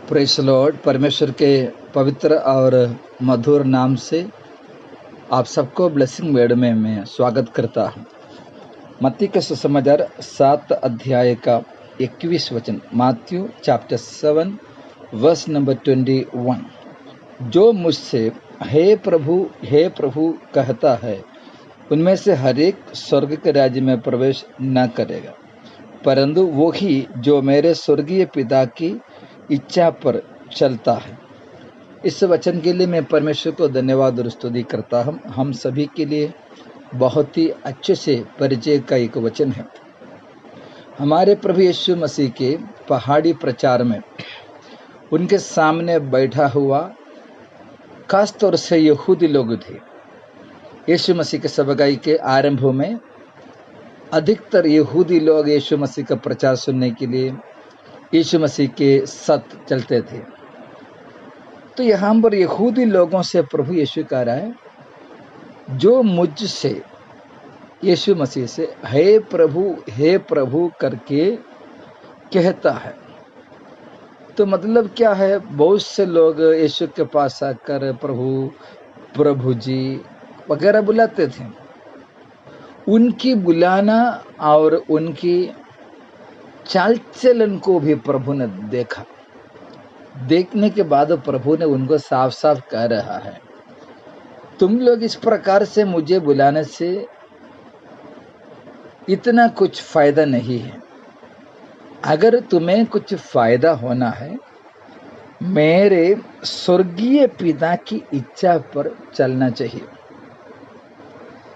Press Lord, परमेश्वर के पवित्र और मधुर नाम से आप सबको ब्लेसिंग वर्ड में मैं स्वागत करता हूँ। मत्ती के सुसमाचार 7 अध्याय का 21 वचन, मैथ्यू चैप्टर 7 वर्स नंबर 21। जो मुझसे हे प्रभु कहता है, उनमें से हर एक स्वर्ग के राज्य में प्रवेश न करेगा, परंतु वो ही जो मेरे स्वर्गीय पिता की इच्छा पर चलता है। इस वचन के लिए मैं परमेश्वर को धन्यवाद और स्तुति करता हूँ। हम सभी के लिए बहुत ही अच्छे से परिचय का एक वचन है। हमारे प्रभु यीशु मसीह के पहाड़ी प्रचार में उनके सामने बैठा हुआ खास तौर से यहूदी लोग थे। यीशु मसीह के सेवकाई के आरंभ में अधिकतर यहूदी लोग यीशु मसीह का प्रचार सुनने के लिए यीशु मसीह के साथ चलते थे। तो यहाँ पर यहूदी लोगों से प्रभु यीशु कह रहा है, जो मुझसे, यीशु मसीह से हे प्रभु करके कहता है। तो मतलब क्या है, बहुत से लोग यीशु के पास आकर प्रभु जी वगैरह बुलाते थे। उनकी बुलाना और उनकी चाल चलन को भी प्रभु ने देखा। देखने के बाद प्रभु ने उनको साफ साफ कह रहा है, तुम लोग इस प्रकार से मुझे बुलाने से इतना कुछ फायदा नहीं है। अगर तुम्हें कुछ फायदा होना है, मेरे स्वर्गीय पिता की इच्छा पर चलना चाहिए।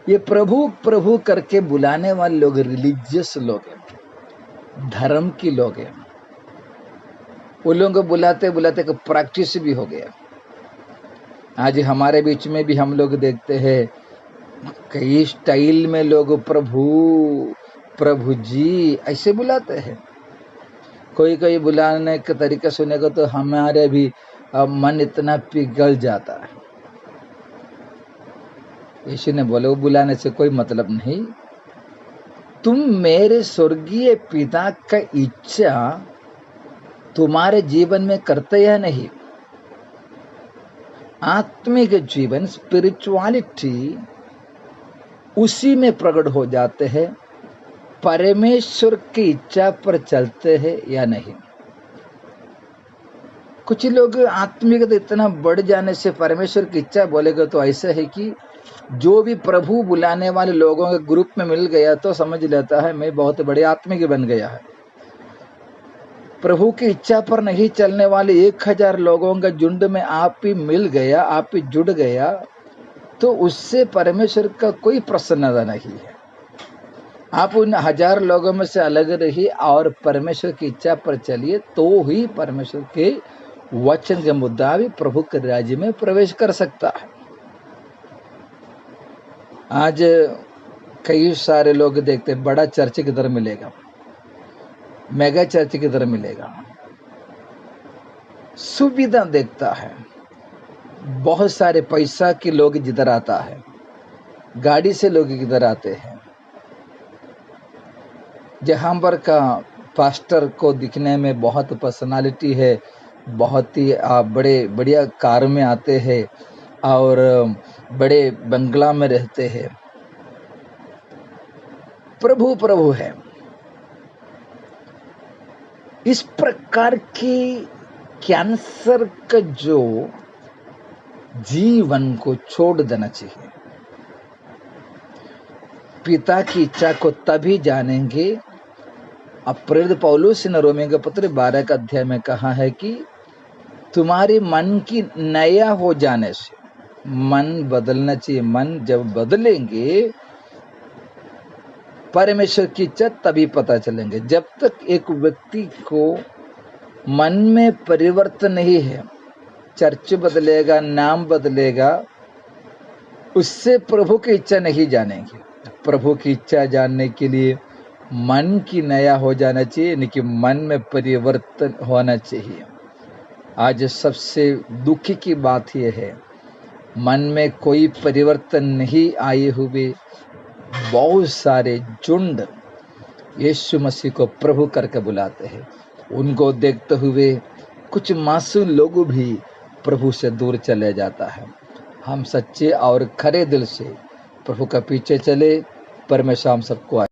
ये प्रभु करके बुलाने वाले लोग रिलीजियस लोग हैं, धर्म की लोग हैं। वो लोगों को बुलाते बुलाते को प्रैक्टिस भी हो गया। आज हमारे बीच में भी हम लोग देखते हैं, कई स्टाइल में लोग प्रभु जी ऐसे बुलाते हैं। कोई बुलाने का तरीका सुनेगा तो हमारे भी मन इतना पिघल जाता है। यीशु ने बोले, वो बुलाने से कोई मतलब नहीं। तुम मेरे स्वर्गीय पिता का इच्छा तुम्हारे जीवन में करते या नहीं। आत्मिक जीवन, स्पिरिचुअलिटी उसी में प्रकट हो जाते हैं, परमेश्वर की इच्छा पर चलते हैं या नहीं। कुछ लोग आत्मिकता इतना बढ़ जाने से परमेश्वर की इच्छा बोलेगा तो ऐसा है कि जो भी प्रभु बुलाने वाले लोगों के ग्रुप में मिल गया तो समझ लेता है मैं बहुत बड़े आत्मिक बन गया है। प्रभु की इच्छा पर नहीं चलने वाले 1000 लोगों का झुंड में आप ही मिल गया, आप ही जुड़ गया, तो उससे परमेश्वर का कोई प्रसन्नता नहीं है। आप उन 1000 लोगों में से अलग रहिए और परमेश्वर की इच्छा पर चलिए, तो ही परमेश्वर के वचन के मुताबिक प्रभु के राज्य में प्रवेश कर सकता है। आज कई सारे लोग देखते हैं, बड़ा चर्च किधर मिलेगा, मेगा चर्च किधर मिलेगा, सुविधा देखता है। बहुत सारे पैसा के लोग जिधर आता है, गाड़ी से लोग किधर आते हैं। जहां पर का पास्टर को दिखने में बहुत पर्सनालिटी है, बहुत ही बढ़िया कार में आते हैं और बड़े बंगला में रहते हैं, प्रभु है। इस प्रकार की कैंसर का जो जीवन को छोड़ देना चाहिए। पिता की इच्छा को तभी जानेंगे। अब प्रेरित पौलुस ने रोमियों के पत्र 12 का अध्याय में कहा है कि तुम्हारे मन की नया हो जाने से मन बदलना चाहिए। मन जब बदलेंगे परमेश्वर की इच्छा तभी पता चलेंगे। जब तक एक व्यक्ति को मन में परिवर्तन नहीं है, चर्च बदलेगा, नाम बदलेगा, उससे प्रभु की इच्छा नहीं जानेंगे। प्रभु की इच्छा जानने के लिए मन की नया हो जाना चाहिए, यानी कि मन में परिवर्तन होना चाहिए। आज सबसे दुखी की बात यह है, मन में कोई परिवर्तन नहीं आए हुए बहुत सारे झुंड यीशु मसीह को प्रभु करके बुलाते हैं। उनको देखते हुए कुछ मासूम लोग भी प्रभु से दूर चले जाता है। हम सच्चे और खरे दिल से प्रभु का पीछे चले। परमेश्वर हम सबको